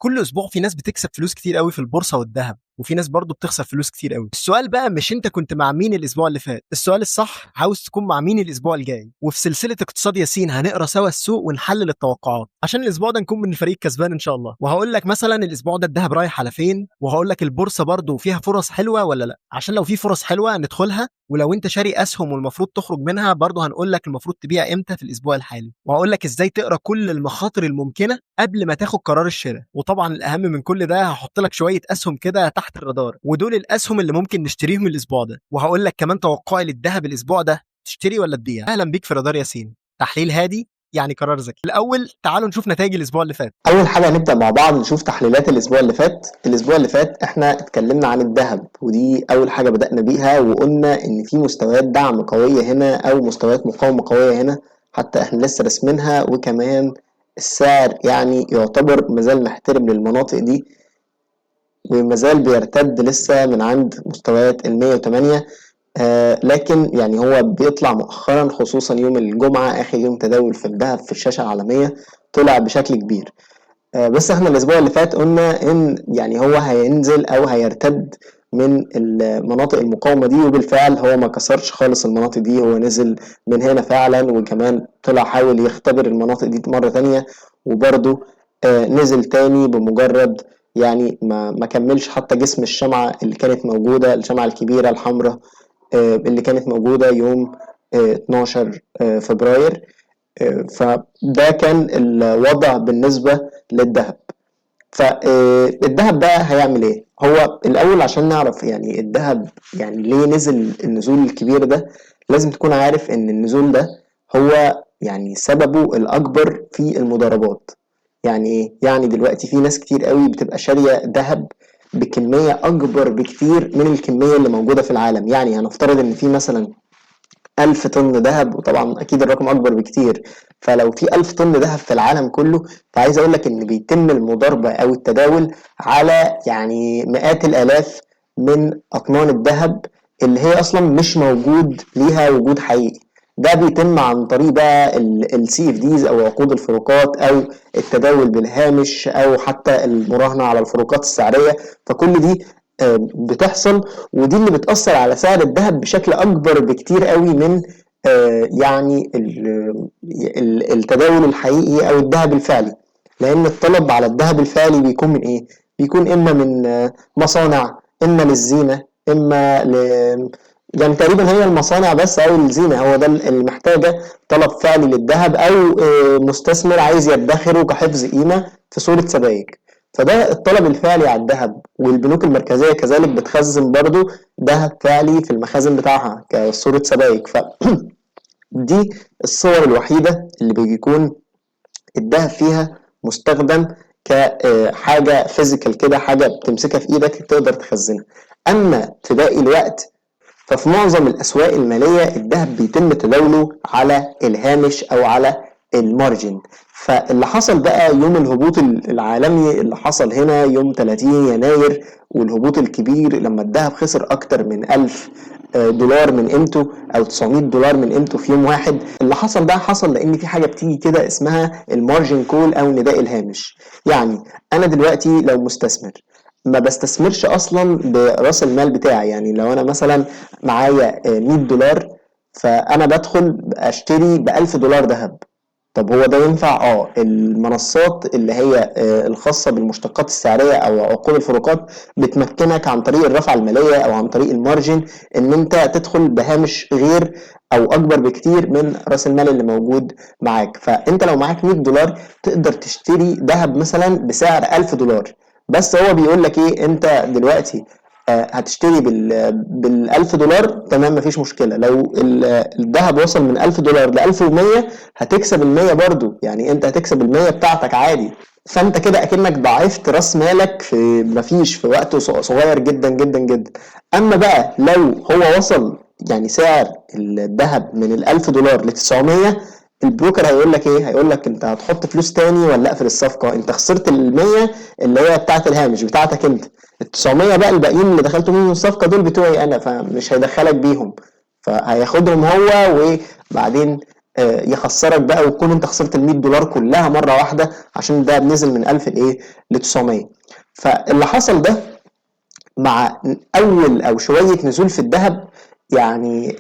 كل اسبوع في ناس بتكسب فلوس كتير قوي في البورصه والذهب، وفي ناس برضه بتخسر فلوس كتير قوي. السؤال بقى مش انت كنت مع مين الاسبوع اللي فات، السؤال الصح عاوز تكون مع مين الاسبوع الجاي. وفي سلسله اقتصاد ياسين هنقرا سوا السوق ونحلل التوقعات عشان الاسبوع ده نكون من الفريق كسبان ان شاء الله. وهقول لك مثلا الاسبوع ده الذهب رايح على فين، وهقول لك البورصه برضه فيها فرص حلوه ولا لا، عشان لو في فرص حلوه ندخلها، ولو انت شاري اسهم والمفروض تخرج منها برضه هنقول لك المفروض تبيع امتى في الاسبوع الحالي. وهقول لك ازاي تقرا كل المخاطر الممكنه قبل ما تاخد قرار الشراء. وطبعا الاهم من كل ده هحط لك شويه اسهم كده تحت الرادار، ودول الاسهم اللي ممكن نشتريهم الاسبوع ده. وهقول لك كمان توقعي للذهب الاسبوع ده، تشتري ولا تبيع. اهلا بيك في رادار ياسين، تحليل هادي يعني قرار ذكي. الاول تعالوا نشوف نتائج الاسبوع اللي فات. اول حاجه هنبدا مع بعض نشوف تحليلات الاسبوع اللي فات. الاسبوع اللي فات احنا اتكلمنا عن الذهب، ودي اول حاجه بدانا بيها، وقلنا ان في مستويات دعم قويه هنا او مستويات مقاومه قويه هنا، حتى احنا لسه رسمينها، وكمان السعر يعني يعتبر مازال محترم للمناطق دي، ومازال بيرتد لسه من عند مستويات ال 108. لكن يعني هو بيطلع مؤخرا، خصوصا يوم الجمعه اخر يوم تداول في الذهب في الشاشه العالميه، طلع بشكل كبير. بس احنا الاسبوع اللي فات قلنا ان يعني هو هينزل او هيرتد من المناطق المقاومة دي، وبالفعل هو ما كسرش خالص المناطق دي، هو نزل من هنا فعلا، وكمان طلع حاول يختبر المناطق دي مرة تانية، وبرضه نزل تاني بمجرد يعني ما كملش حتى جسم الشمعة اللي كانت موجودة، الشمعة الكبيرة الحمراء اللي كانت موجودة يوم 12 فبراير. فده كان الوضع بالنسبة للذهب. فالذهب بقى هيعمل ايه؟ هو الاول عشان نعرف يعني الذهب يعني ليه نزل النزول الكبير ده، لازم تكون عارف ان النزول ده هو يعني سببه الاكبر في المضاربات. يعني ايه؟ يعني دلوقتي في ناس كتير قوي بتبقى شارية ذهب بكمية اكبر بكتير من الكمية اللي موجودة في العالم. يعني هنفترض ان في مثلا 1000 طن ذهب، وطبعا أكيد الرقم أكبر بكتير، فلو في 1000 طن ذهب في العالم كله، فعايز أقول لك إن بيتم المضاربة أو التداول على يعني مئات الآلاف من أطنان الذهب اللي هي أصلا مش موجود ليها وجود حقيقي. ده بيتم عن طريق بقى السي اف ديز او عقود الفروقات، او التداول بالهامش، او حتى المراهنه على الفروقات السعريه. فكل دي بتحصل، ودي اللي بتأثر على سعر الذهب بشكل أكبر بكتير قوي من يعني التداول الحقيقي أو الذهب الفعلي. لأن الطلب على الذهب الفعلي بيكون من إيه؟ بيكون إما من مصانع، إما للزينة، إما يعني تقريبا هي المصانع بس أو الزينة، هو ده اللي محتاجة طلب فعلي للذهب، أو مستثمر عايز يدخره كحفظ قيمة في صورة سبائك. فده الطلب الفعلي على الذهب، والبنوك المركزية كذلك بتخزن برضو ذهب فعلي في المخازن بتاعها كصورة سبائك. فدي الصور الوحيدة اللي بيكون الذهب فيها مستخدم كحاجة فيزيكال كده، حاجة بتمسكها في ايدك تقدر تخزنها. اما في باقي الوقت ففي معظم الأسواق المالية الذهب بيتم تداوله على الهامش أو على المارجن. فاللي حصل بقى يوم الهبوط العالمي اللي حصل هنا يوم 30 يناير، والهبوط الكبير لما الذهب خسر أكتر من 1000 دولار من قيمته، أو 900 دولار من قيمته في يوم واحد. اللي حصل ده حصل لأن في حاجة بتيجي كده اسمها المارجن كول أو نداء الهامش. يعني أنا دلوقتي لو مستثمر ما بستثمرش اصلا براس المال بتاعي، يعني لو انا مثلا معايا 100 دولار، فانا بدخل اشتري ب 1000 دولار ذهب. طب هو ده ينفع؟ المنصات اللي هي الخاصة بالمشتقات السعرية او عقود الفروقات بتمكنك عن طريق الرفعة المالية او عن طريق المارجن ان انت تدخل بهامش غير او اكبر بكتير من راس المال اللي موجود معاك. فانت لو معاك 100 دولار تقدر تشتري ذهب مثلا بسعر 1000 دولار. بس هو بيقول لك ايه؟ انت دلوقتي هتشتري بال 1000 دولار، تمام مفيش مشكله. لو الذهب وصل من 1000 دولار ل 1100 هتكسب ال 100 برضو، يعني انت هتكسب ال 100 بتاعتك عادي. فانت كده اكنك ضاعفت راس مالك في مفيش، في وقت صغير جدا جدا جدا. اما بقى لو هو وصل يعني سعر الذهب من ال 1000 دولار ل 900، البروكر هيقول لك ايه؟ هيقول لك انت هتحط فلوس تاني ولا اقفل الصفقه؟ انت خسرت ال 100 اللي هي بتاعه الهامش بتاعتك انت، ال 900 بقى الباقيين اللي دخلتوا منهم الصفقه دول بتوعي انا، فمش هيدخلك بيهم، فهياخدهم هو. وبعدين يخسرك بقى وتكون انت خسرت ال $100 كلها مره واحده عشان الدهب نزل من 1000 لايه ل 900. فاللي حصل ده مع اول او شويه نزول في الذهب، يعني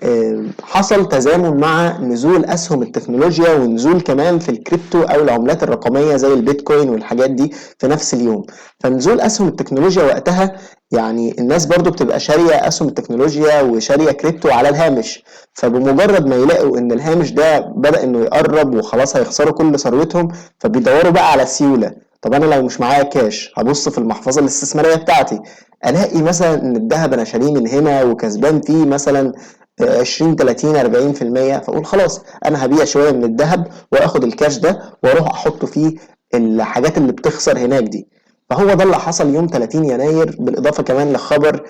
حصل تزامن مع نزول اسهم التكنولوجيا ونزول كمان في الكريبتو او العملات الرقميه زي البيتكوين والحاجات دي في نفس اليوم. فنزول اسهم التكنولوجيا وقتها، يعني الناس برضو بتبقى شاريه اسهم التكنولوجيا وشاريه كريبتو على الهامش، فبمجرد ما يلاقوا ان الهامش ده بدأ انه يقرب وخلاص هيخسروا كل ثروتهم، فبيدوروا بقى على سيوله. طب انا لو مش معايا كاش هبص في المحفظه الاستثماريه بتاعتي، الاقي مثلا ان الذهب انا شاريه من هنا وكسبان فيه مثلا 20 30 40%، فاقول خلاص انا هبيع شويه من الذهب واخد الكاش ده واروح احطه فيه الحاجات اللي بتخسر هناك دي. فهو ده اللي حصل يوم 30 يناير، بالاضافه كمان لخبر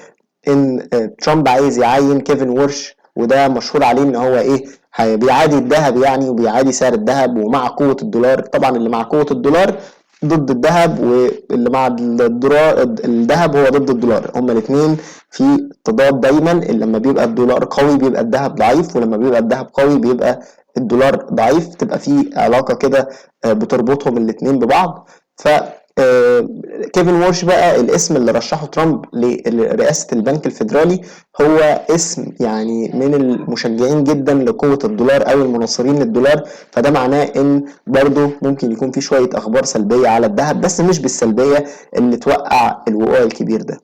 ان ترامب عايز يعين كيفن وورش، وده مشهور عليه ان هو ايه بيعادي الذهب يعني، وبيعادي سعر الذهب ومع قوه الدولار. طبعا اللي مع قوه الدولار ضد الذهب، واللي مع الذهب هو ضد الدولار. هما الاثنين في تضاد دايما، لما بيبقى الدولار قوي بيبقى الذهب ضعيف، ولما بيبقى الذهب قوي بيبقى الدولار ضعيف، تبقى في علاقة كده بتربطهم الاثنين ببعض. ف كيفن وورش بقى الاسم اللي رشحه ترامب لرئاسة البنك الفيدرالي هو اسم يعني من المشجعين جدا لقوة الدولار او المناصرين للدولار. فده معناه ان برضه ممكن يكون في شوية اخبار سلبية على الذهب، بس مش بالسلبية اللي توقع الوقوع الكبير ده.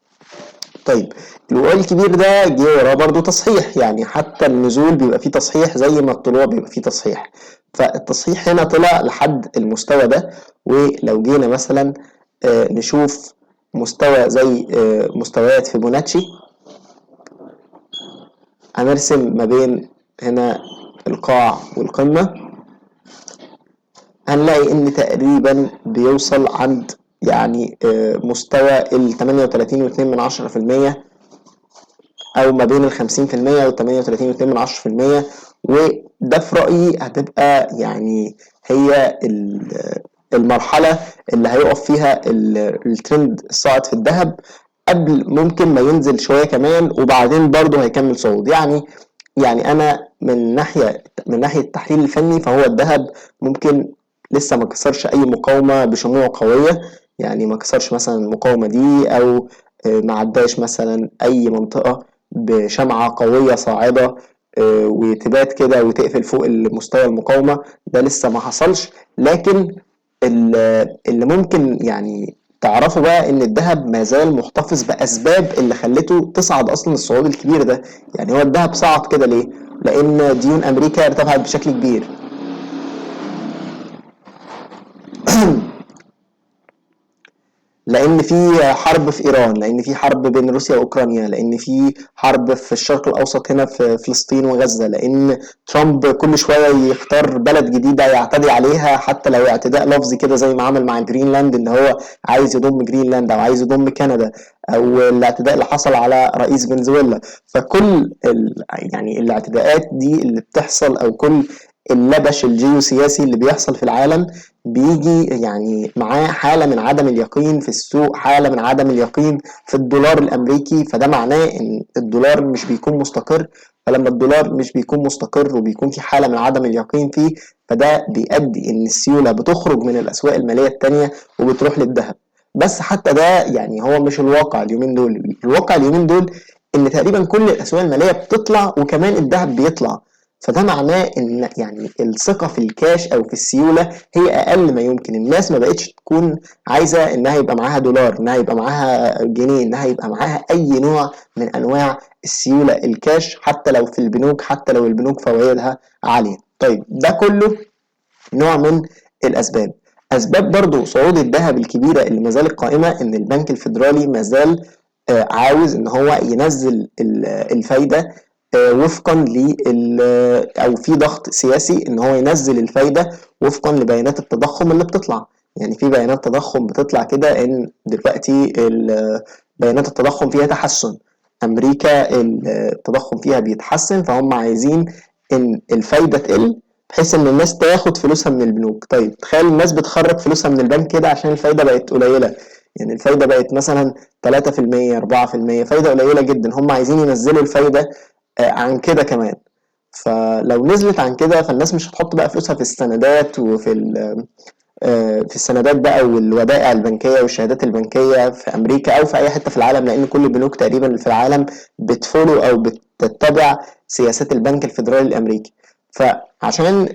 طيب الوقوع الكبير ده جه وراه برضه تصحيح، يعني حتى النزول بيبقى فيه تصحيح زي ما الطلوع بيبقى فيه تصحيح. فالتصحيح هنا طلع لحد المستوى ده. ولو جينا مثلا نشوف مستوى زي مستويات فيبوناتشي، هنرسم ما بين هنا القاع والقمة، هنلاقي ان تقريبا بيوصل عند يعني مستوى ال 38.2% او ما بين ال 50% وال 38.2%. وده في رأيي هتبقى يعني هي المرحلة اللي هيقف فيها الترند الصاعد في الذهب، قبل ممكن ما ينزل شوية كمان وبعدين برضه هيكمل صعود. يعني انا من ناحية التحليل الفني فهو الذهب ممكن لسه ما كسرش اي مقاومة بشموع قوية، يعني ما كسرش مثلا المقاومة دي او ما عداش مثلا اي منطقة بشمعة قوية صاعدة وتبات كده وتقفل فوق مستوى المقاومة، ده لسه ما حصلش. لكن اللي ممكن يعني تعرفوا بقى ان الذهب ما زال محتفظ باسباب اللي خلته تصعد اصلا الصعود الكبير ده. يعني هو الذهب صعد كده ليه؟ لان ديون امريكا ارتفعت بشكل كبير لان في حرب في ايران، لان في حرب بين روسيا واوكرانيا، لان في حرب في الشرق الاوسط هنا في فلسطين وغزه، لان ترامب كل شويه يختار بلد جديده يعتدي عليها حتى لو اعتداء لفظي كده زي ما عمل مع جرينلاند، ان هو عايز يضم جرينلاند او عايز يضم كندا، او الاعتداء اللي حصل على رئيس فنزويلا. فكل يعني الاعتداءات دي اللي بتحصل او كل اللبش الجيوسياسي اللي بيحصل في العالم بيجي يعني معاه حالة من عدم اليقين في السوق، حالة من عدم اليقين في الدولار الأمريكي. فده معناه إن الدولار مش بيكون مستقر، فلما الدولار مش بيكون مستقر وبيكون في حالة من عدم اليقين فيه، فده بيؤدي إن السيولة بتخرج من الأسواق المالية التانية وبتروح للذهب. بس حتى ده يعني هو مش الواقع اليومين دول. الواقع اليومين دول إن تقريبا كل الأسواق المالية بتطلع وكمان الذهب بيطلع. فده معناه ان يعني الثقه في الكاش او في السيوله هي اقل ما يمكن. الناس ما بقتش تكون عايزه انها يبقى معاها دولار، انها يبقى معاها جنيه، انها يبقى معاها اي نوع من انواع السيوله الكاش، حتى لو في البنوك، حتى لو البنوك فوائدها عاليه. طيب ده كله نوع من الاسباب. اسباب برضو صعود الذهب الكبيره اللي ما زالت قائمه ان البنك الفيدرالي ما زال عاوز ان هو ينزل الفايده وفقا او في ضغط سياسي ان هو ينزل الفايده وفقا لبيانات التضخم اللي بتطلع. يعني في بيانات تضخم بتطلع كده ان دلوقتي بيانات التضخم فيها تحسن، امريكا التضخم فيها بيتحسن، فهم عايزين ان الفايده تقل بحيث ان الناس تاخد فلوسها من البنوك. طيب تخيل الناس بتخرج فلوسها من البنك كده عشان الفايده بقت قليله، يعني الفايده بقت مثلا 3% 4%، فايده قليله جدا، هم عايزين ينزلوا الفايده عن كده كمان. فلو نزلت عن كده فالناس مش هتحط بقى فلوسها في السندات وفي في السندات بقى والودائع البنكيه والشهادات البنكيه في امريكا او في اي حته في العالم، لان كل البنوك تقريبا في العالم بتفولو او بتتبع سياسات البنك الفيدرالي الامريكي. فعشان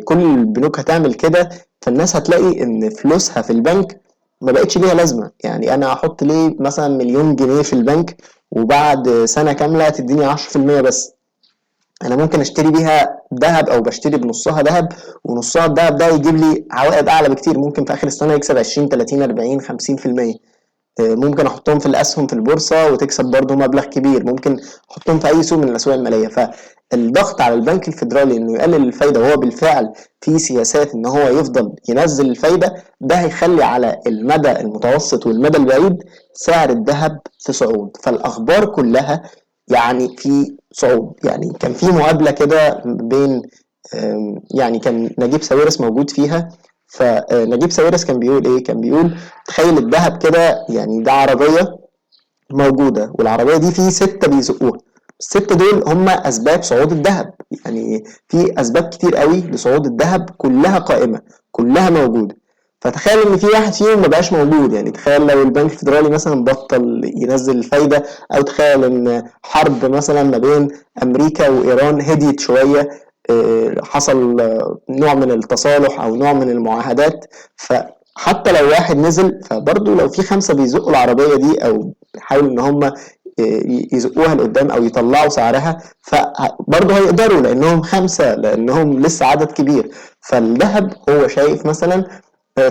كل البنوك هتعمل كده، فالناس هتلاقي ان فلوسها في البنك ما بقتش ليها لازمه. يعني انا احط ليه مثلا مليون جنيه في البنك وبعد سنه كامله تديني 10% بس؟ انا ممكن اشتري بيها ذهب او بشتري بنصها ذهب، ونصها الذهب ده يجيب لي عوائد اعلى بكتير، ممكن في اخر السنه يكسب 20 30 40 50%. ممكن احطهم في الاسهم في البورصه وتكسب برضو مبلغ كبير، ممكن احطهم في اي سوق من الاسواق الماليه. فالضغط على البنك الفيدرالي انه يقلل الفايده، وهو بالفعل في سياسات ان هو يفضل ينزل الفايده، ده هيخلي على المدى المتوسط والمدى البعيد سعر الذهب في صعود. فالاخبار كلها يعني في صعود. يعني كان في مقابله كده بين يعني كان نجيب ساويرس موجود فيها، فنجيب ساويرس كان بيقول ايه؟ كان بيقول تخيل الذهب كده، يعني ده عربية موجودة والعربية دي فيه 6 بيزقوها، الستة دول هم أسباب صعود الذهب. يعني في أسباب كتير قوي لصعود الذهب كلها قائمة، كلها موجودة. فتخيل ان في واحد فيهم ما بقاش موجود. يعني تخيل لو البنك الفيدرالي مثلا بطل ينزل الفايدة، او تخيل ان حرب مثلا ما بين امريكا وايران هديت شوية، حصل نوع من التصالح او نوع من المعاهدات، فحتى لو واحد نزل فبرضه لو في 5 بيزقوا العربية دي او بيحاولوا ان هم يزقوها لقدام او يطلعوا سعرها، فبرضه هيقدروا لانهم 5، لانهم لسه عدد كبير. فالذهب هو شايف مثلا،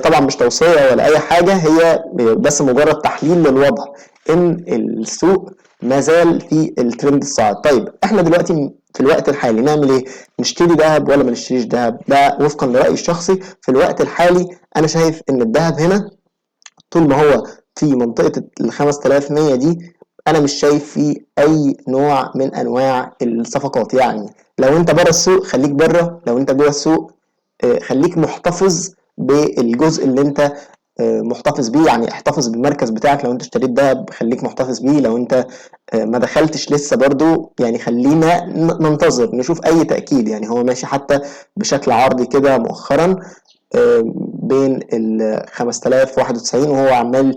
طبعا مش توصية ولا اي حاجة، هي بس مجرد تحليل للوضع ان السوق ما زال في الترند الصاعد. طيب احنا دلوقتي في الوقت الحالي نعمل ايه؟ نشتري ذهب ولا ما نشتريش ذهب؟ ده وفقا لرأيي الشخصي في الوقت الحالي انا شايف ان الذهب هنا طول ما هو في منطقة ال 5100 دي انا مش شايف فيه اي نوع من انواع الصفقات. يعني لو انت بره السوق خليك بره، لو انت جوه السوق خليك محتفظ بالجزء اللي انت محتفظ بيه. يعني احتفظ بالمركز بتاعك، لو انت اشتريت دهب خليك محتفظ بيه، لو انت ما دخلتش لسه برضو يعني خلينا ننتظر نشوف اي تأكيد. يعني هو ماشي حتى بشكل عرضي كده مؤخرا بين ال 5091 وهو عمال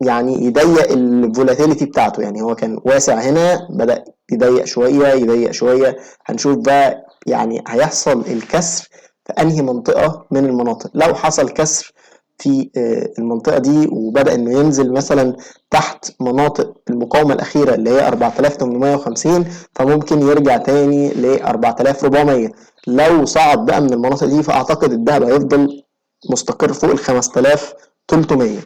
يعني يضيق الفولاتيليتي بتاعته. يعني هو كان واسع هنا بدأ يضيق شوية يضيق شوية، هنشوف بقى يعني هيحصل الكسر في انهي منطقة من المناطق. لو حصل كسر في المنطقة دي وبدأ انه ينزل مثلا تحت مناطق المقاومة الأخيرة اللي هي 4850، فممكن يرجع تاني ل 4400. لو صعد بقى من المناطق دي فأعتقد الذهب هيفضل مستقر فوق ال 5300.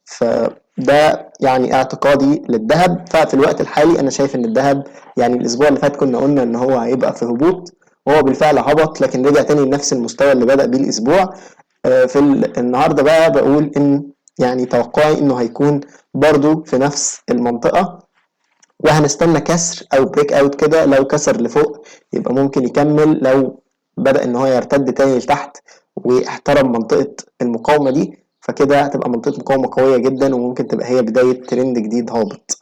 فده يعني اعتقادي للذهب. ففي الوقت الحالي انا شايف ان الذهب، يعني الاسبوع اللي فات كنا قلنا ان هو هيبقى في هبوط، وهو بالفعل هبط لكن رجع تاني لنفس المستوى اللي بدأ بيه الاسبوع. في النهارده بقى بقول ان يعني توقعي انه هيكون برضو في نفس المنطقة، وهنستنى كسر او بريك اوت كده. لو كسر لفوق يبقى ممكن يكمل، لو بدأ ان هو يرتد تاني لتحت واحترم منطقة المقاومة دي فكده هتبقى منطقة مقاومة قوية جدا، وممكن تبقى هي بداية ترند جديد هابط.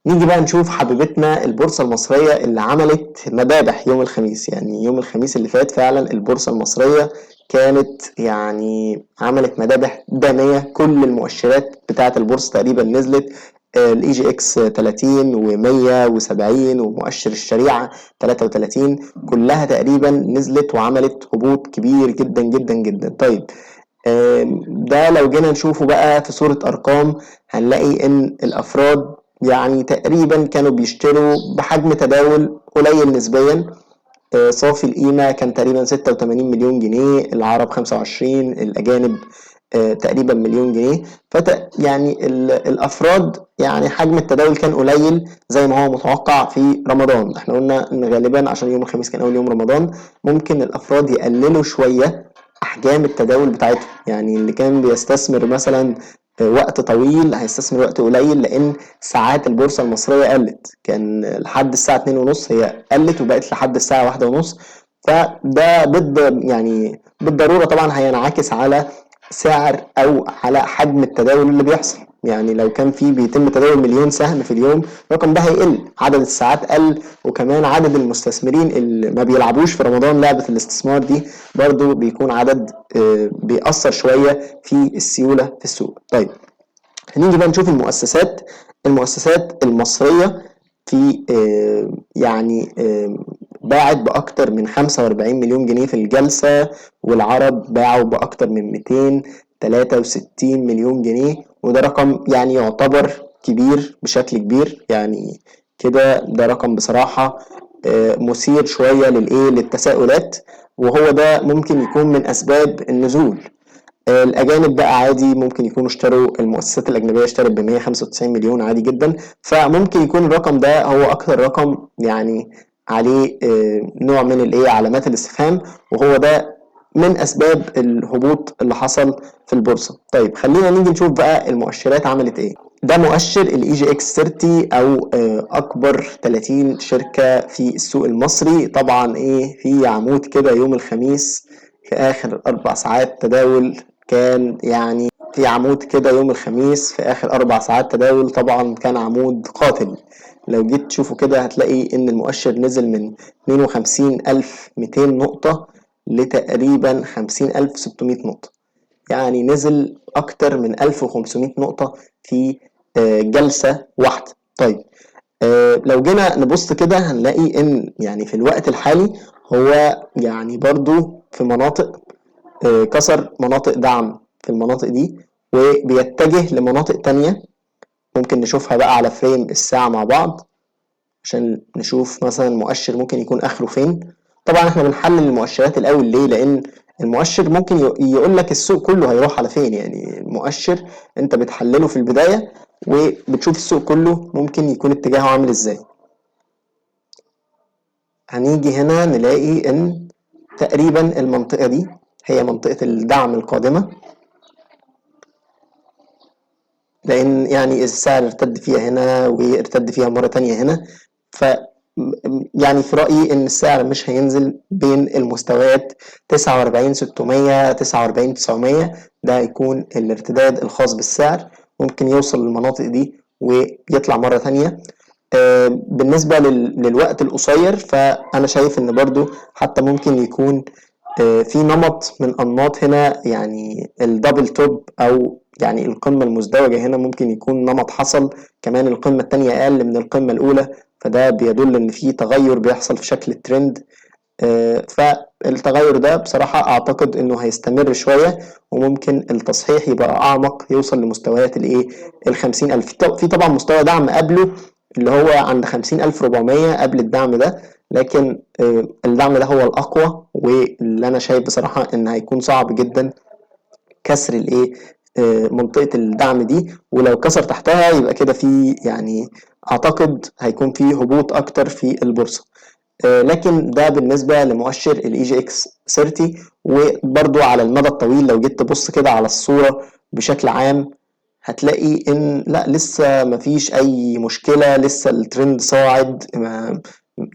نيجي بقى نشوف حبيبتنا البورصة المصرية اللي عملت مذابح يوم الخميس. يعني يوم الخميس اللي فات فعلا البورصة المصرية كانت يعني عملت مذابح دامية، كل المؤشرات بتاعة البورصة تقريبا نزلت. الاي جي اكس 30 و170 ومؤشر الشريعة 33 كلها تقريبا نزلت وعملت هبوط كبير جدا جدا جدا. طيب ده لو جينا نشوفه بقى في صورة أرقام هنلاقي إن الأفراد يعني تقريبا كانوا بيشتروا بحجم تداول قليل نسبيا. صافي القيمة كان تقريبا 86 مليون جنيه، العرب 25، الأجانب تقريبا مليون جنيه. يعني الأفراد يعني حجم التداول كان قليل زي ما هو متوقع في رمضان. احنا قلنا إن غالبا عشان يوم الخميس كان أول يوم رمضان ممكن الأفراد يقللوا شوية أحجام التداول بتاعتهم. يعني اللي كان بيستثمر مثلا وقت طويل هيستثمر وقت قليل، لان ساعات البورصه المصريه قلت، كان لحد الساعه 2:30 هي قلت وبقت لحد الساعه 1:30. فده يعني بالضروره طبعا هينعكس على سعر او على حجم التداول اللي بيحصل. يعني لو كان في بيتم تداول مليون سهم في اليوم، الرقم ده هيقل، عدد الساعات قل، وكمان عدد المستثمرين اللي ما بيلعبوش في رمضان لعبة الاستثمار دي برضو بيكون عدد بيأثر شوية في السيولة في السوق. طيب هنيجي بقى نشوف المؤسسات المصرية في يعني باعت بأكتر من 45 مليون جنيه في الجلسة، والعرب باعوا بأكتر من 263 مليون جنيه، وده رقم يعني يعتبر كبير بشكل كبير، يعني كده ده رقم بصراحة مثير شوية للتساؤلات، وهو ده ممكن يكون من أسباب النزول. الأجانب بقى عادي ممكن يكونوا اشتروا، المؤسسات الأجنبية اشترت ب 195 مليون عادي جدا، فممكن يكون الرقم ده هو أكتر رقم يعني عليه نوع من علامات الاستفهام، وهو ده من أسباب الهبوط اللي حصل في البورصة. طيب خلينا نيجي نشوف بقى المؤشرات عملت إيه. ده مؤشر الاي جي اكس 30 او اكبر 30 شركة في السوق المصري. طبعا في عمود كده يوم الخميس في اخر 4 ساعات تداول، كان يعني في عمود كده يوم الخميس في اخر 4 ساعات تداول، طبعا كان عمود قاتل. لو جيت تشوفه كده هتلاقي ان المؤشر نزل من 52200 نقطة لتقريبا 50600 نقطة، يعني نزل اكتر من 1500 نقطة في جلسة واحدة. طيب لو جينا نبص كده هنلاقي ان يعني في الوقت الحالي هو يعني برضو في مناطق كسر مناطق دعم في المناطق دي، وبيتجه لمناطق تانية ممكن نشوفها بقى على فريم الساعة مع بعض عشان نشوف مثلا المؤشر ممكن يكون اخره فين. طبعا احنا بنحلل المؤشرات الاول ليه؟ لان المؤشر ممكن يقول لك السوق كله هيروح على فين، يعني المؤشر انت بتحلله في البداية وبتشوف السوق كله ممكن يكون اتجاهه عامل ازاي. هنيجي هنا نلاقي ان تقريبا المنطقة دي هي منطقة الدعم القادمة، لان يعني السعر ارتد فيها هنا وارتد فيها مرة تانية هنا، ف يعني في رأيي ان السعر مش هينزل بين المستويات 49,600 49,900، ده هيكون الارتداد الخاص بالسعر، ممكن يوصل للمناطق دي ويطلع مرة تانية. بالنسبة للوقت القصير فأنا شايف إن برضو حتى ممكن يكون في نمط من أنماط هنا، يعني الدبل توب أو يعني القمة المزدوجة هنا ممكن يكون نمط حصل، كمان القمة التانية أقل من القمة الأولى، فده بيدل إن في تغير بيحصل في شكل الترند. فالتغير ده بصراحة أعتقد إنه هيستمر شوية، وممكن التصحيح يبقى أعمق يوصل لمستويات ال50,000. في طبعا مستوى دعم قبله اللي هو عند 50,400 قبل الدعم ده، لكن الدعم ده هو الأقوى، واللي أنا شايف بصراحة إن هيكون صعب جدا كسر منطقة الدعم دي، ولو كسر تحتها يبقى كده في يعني أعتقد هيكون في هبوط أكتر في البورصة. لكن ده بالنسبة لمؤشر الاي جي اكس 30. وبرضو على المدى الطويل لو جيت تبص كده على الصورة بشكل عام هتلاقي ان لا لسه مفيش اي مشكلة، لسه الترند صاعد،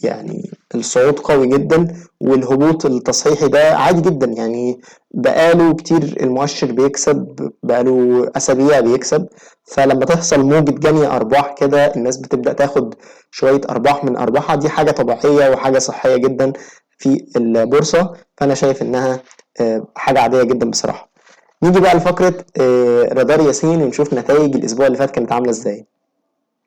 يعني الصعود قوي جدا، والهبوط التصحيحي ده عادي جدا، يعني بقاله كتير المؤشر بيكسب، بقاله اسابيع بيكسب، فلما تحصل موجة جني ارباح كده الناس بتبدأ تاخد شوية ارباح من ارباحها، دي حاجة طبيعية وحاجة صحية جدا في البورصة، فانا شايف انها حاجة عادية جدا بصراحة. نيجي بقى لفقرة رادار ياسين ونشوف نتائج الاسبوع اللي فات كانت عاملة ازاي.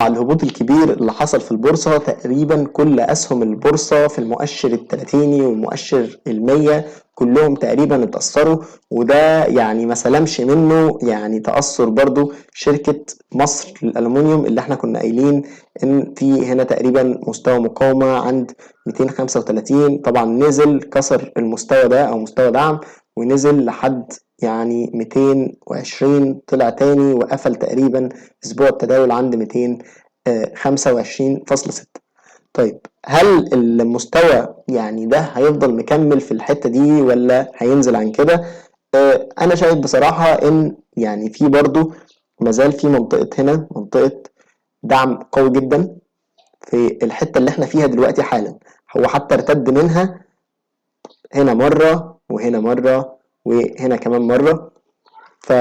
مع الهبوط الكبير اللي حصل في البورصة تقريبا كل أسهم البورصة في المؤشر التلاتيني والمؤشر المية كلهم تقريبا اتأثروا، وده يعني ما سلمش منه يعني تأثر برضو شركة مصر للألمنيوم اللي احنا كنا قايلين ان في هنا تقريبا مستوى مقاومة عند 235، طبعا نزل كسر المستوى ده او مستوى دعم ونزل لحد يعني 220، طلع تاني وقفل تقريبا اسبوع التداول عند 225.6. طيب هل المستوى يعني ده هيفضل مكمل في الحتة دي ولا هينزل عن كده؟ انا شايف بصراحة ان يعني في برضو مازال في منطقة هنا منطقة دعم قوي جدا في الحتة اللي احنا فيها دلوقتي حالا، هو حتى ارتد منها هنا مرة وهنا مرة وهنا كمان مرة، ف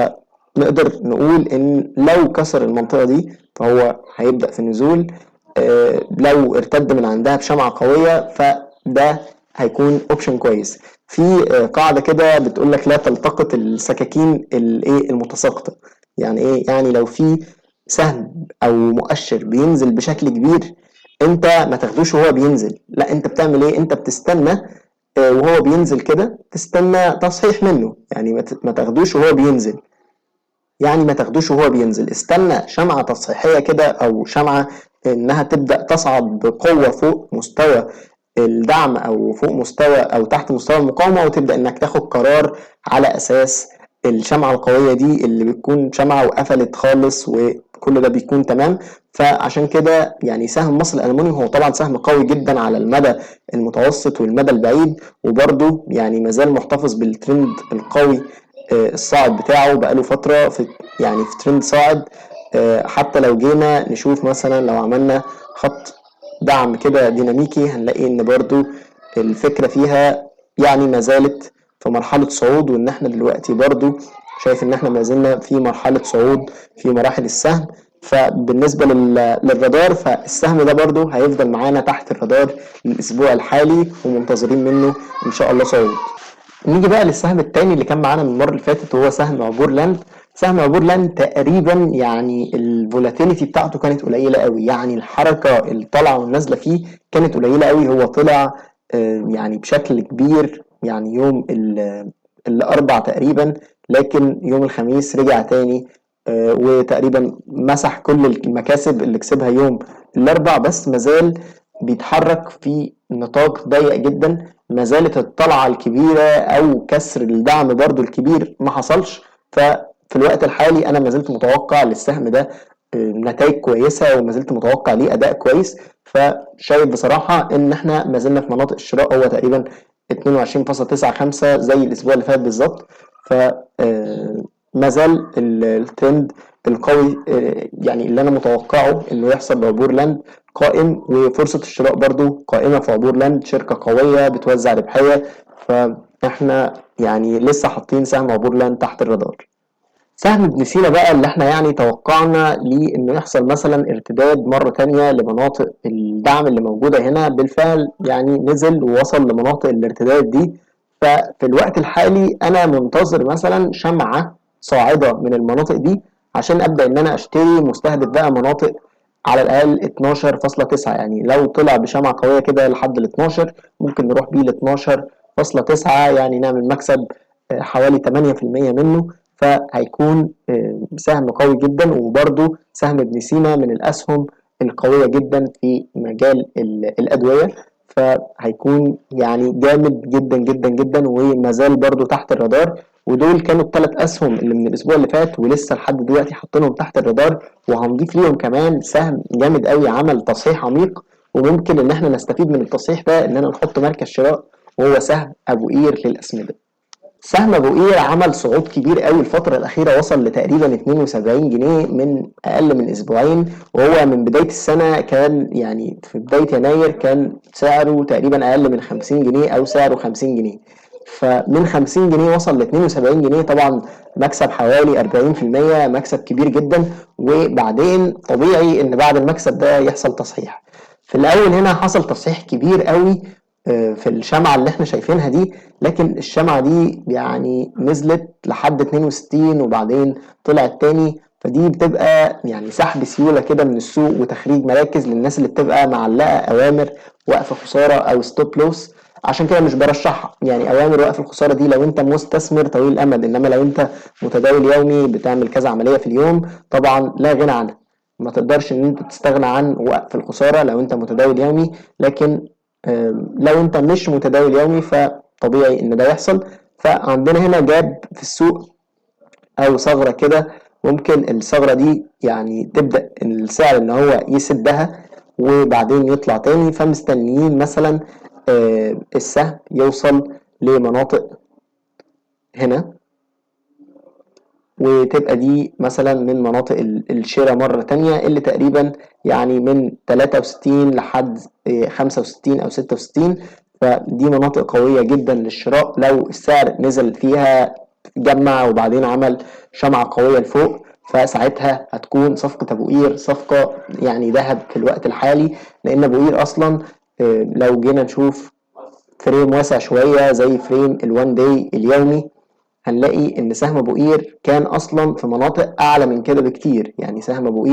نقدر نقول ان لو كسر المنطقة دي فهو هيبدأ في النزول. لو ارتد من عندها بشمعة قوية فده هيكون اوبشن كويس. في قاعدة كده بتقول لك لا تلتقط السكاكين المتساقطة. يعني ايه؟ يعني لو في سهم او مؤشر بينزل بشكل كبير، انت ما تاخدوش وهو بينزل، لا انت بتعمل ايه؟ انت بتستنى وهو بينزل كده، تستنى تصحيح منه. يعني ما تاخدوش وهو بينزل، يعني ما تاخدوش وهو بينزل، استنى شمعة تصحيحية كده او شمعة انها تبدأ تصعد بقوة فوق مستوى الدعم او فوق مستوى او تحت مستوى المقاومة، وتبدأ انك تاخد قرار على اساس الشمعة القوية دي اللي بتكون شمعة وقفلت خالص وكل ده بيكون تمام. فعشان كده يعني سهم مصر الألمونيوم هو طبعا سهم قوي جدا على المدى المتوسط والمدى البعيد، وبرده يعني مازال محتفظ بالترند القوي الصاعد بتاعه بقاله فترة في، يعني في ترند صاعد. حتى لو جينا نشوف مثلا لو عملنا خط دعم كده ديناميكي هنلاقي ان برضو الفكرة فيها يعني ما زالت في مرحلة صعود، وان احنا دلوقتي برضو شايف ان احنا ما زلنا في مرحلة صعود في مراحل السهم. فبالنسبة للرادار، فالسهم ده برضو هيفضل معانا تحت الرادار الاسبوع الحالي ومنتظرين منه ان شاء الله صعود. نيجي بقى للسهم التاني اللي كان معانا من المره اللي فاتت وهو سهم عبور لاند. سهم عبور لاند تقريبا يعني الفولاتيليتي بتاعته كانت قليله قوي، يعني الحركه الطالعه والنازله فيه كانت قليله قوي. هو طلع يعني بشكل كبير يعني يوم الاربع تقريبا، لكن يوم الخميس رجع تاني وتقريبا مسح كل المكاسب اللي كسبها يوم الاربع، بس مازال بيتحرك في نطاق ضيق جدا. ما زالت الطلعة الكبيرة أو كسر الدعم برضو الكبير ما حصلش. ففي الوقت الحالي أنا ما زلت متوقع للسهم ده نتائج كويسة، وما زلت متوقع ليه أداء كويس. فشايف بصراحة إن إحنا ما زلنا في مناطق الشراء، هو تقريبا 22.95 زي الأسبوع اللي فات بالظبط. ف ما زال الترند القوي يعني اللي أنا متوقعه إنه يحصل بعبور لاند قائم، وفرصة الشراء برضو قائمة في عبور لاند، شركة قوية بتوزع ربحية. فاحنا يعني لسه حاطين سهم عبور لاند تحت الرادار. سهم ابن سينا بقى اللي احنا يعني توقعنا ليه انه يحصل مثلا ارتداد مرة تانية لمناطق الدعم اللي موجودة هنا، بالفعل يعني نزل ووصل لمناطق الارتداد دي. ففي الوقت الحالي انا منتظر مثلا شمعة صاعدة من المناطق دي عشان ابدأ ان انا اشتري، مستهدف بقى مناطق على الاقل 12.9. يعني لو طلع بشمعة قوية كده لحد ال 12 ممكن نروح بيه ل 12.9، يعني نعمل مكسب حوالي 8% منه. فهيكون سهم قوي جدا، وبرده سهم ابن سينا من الاسهم القوية جدا في مجال الادوية، فهيكون يعني جامد جدا جدا جدا وما زال برده تحت الرادار. ودول كانوا الثلاث اسهم اللي من الاسبوع اللي فات ولسه لحد دلوقتي حاطينهم تحت الرادار، وهنضيف ليهم كمان سهم جامد قوي عمل تصحيح عميق، وممكن ان احنا نستفيد من التصحيح ده اننا نحط مركز شراء، وهو سهم ابو قير للاسمده. سهم ابو قير عمل صعود كبير قوي الفتره الاخيره، وصل لتقريبا 72 جنيه من اقل من اسبوعين، وهو من بدايه السنه كان يعني في بدايه يناير كان سعره تقريبا اقل من 50 جنيه او سعره 50 جنيه. فمن 50 جنيه وصل ل 72 جنيه، طبعا مكسب حوالي 40%، مكسب كبير جدا. وبعدين طبيعي ان بعد المكسب ده يحصل تصحيح. في الاول هنا حصل تصحيح كبير قوي في الشمعة اللي احنا شايفينها دي، لكن الشمعة دي يعني نزلت لحد 62 وبعدين طلعت تاني. فدي بتبقى يعني سحب سيولة كده من السوق وتخريج مراكز للناس اللي بتبقى معلقة أوامر وقف خسارة أو ستوب لوس. عشان كده مش برشحها، يعني أوامر وقف الخسارة دي لو أنت مستثمر طويل الأمد، إنما لو أنت متداول يومي بتعمل كذا عملية في اليوم طبعا لا غنى عنها. ما تقدرش إن أنت تستغنى عن وقف الخسارة لو أنت متداول يومي، لكن لو انت مش متداول يومي فطبيعي ان ده يحصل. فعندنا هنا جاب في السوق او ثغرة كده، ممكن الثغرة دي يعني تبدأ السعر ان هو يسدها وبعدين يطلع تاني. فمستنيين مثلا السهم يوصل لمناطق هنا، وتبقى دي مثلا من مناطق الشراء مرة تانية اللي تقريبا يعني من 63 لحد 65 أو 66. فدي مناطق قوية جدا للشراء لو السعر نزل فيها جمع وبعدين عمل شمعة قوية لفوق، فساعتها هتكون صفقة أبو قير صفقة يعني ذهب في الوقت الحالي. لأن أبو قير أصلا لو جينا نشوف فريم واسع شوية زي فريم الوان داي اليومي، هنلاقي ان سهم ابو قير كان اصلا في مناطق اعلى من كده بكتير. يعني سهم ابو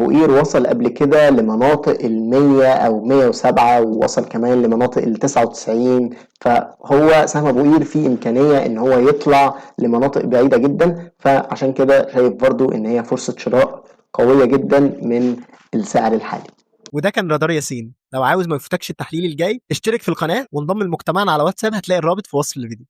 قير وصل قبل كده لمناطق ال100 او 107، ووصل كمان لمناطق ال99. فهو سهم ابو قير فيه امكانية ان هو يطلع لمناطق بعيدة جدا، فعشان كده شايف برضو ان هي فرصة شراء قوية جدا من السعر الحالي. وده كان رادار ياسين. لو عاوز ما يفوتكش التحليل الجاي اشترك في القناة وانضم لمجتمعنا على واتساب، هتلاقي الرابط في وصف الفيديو.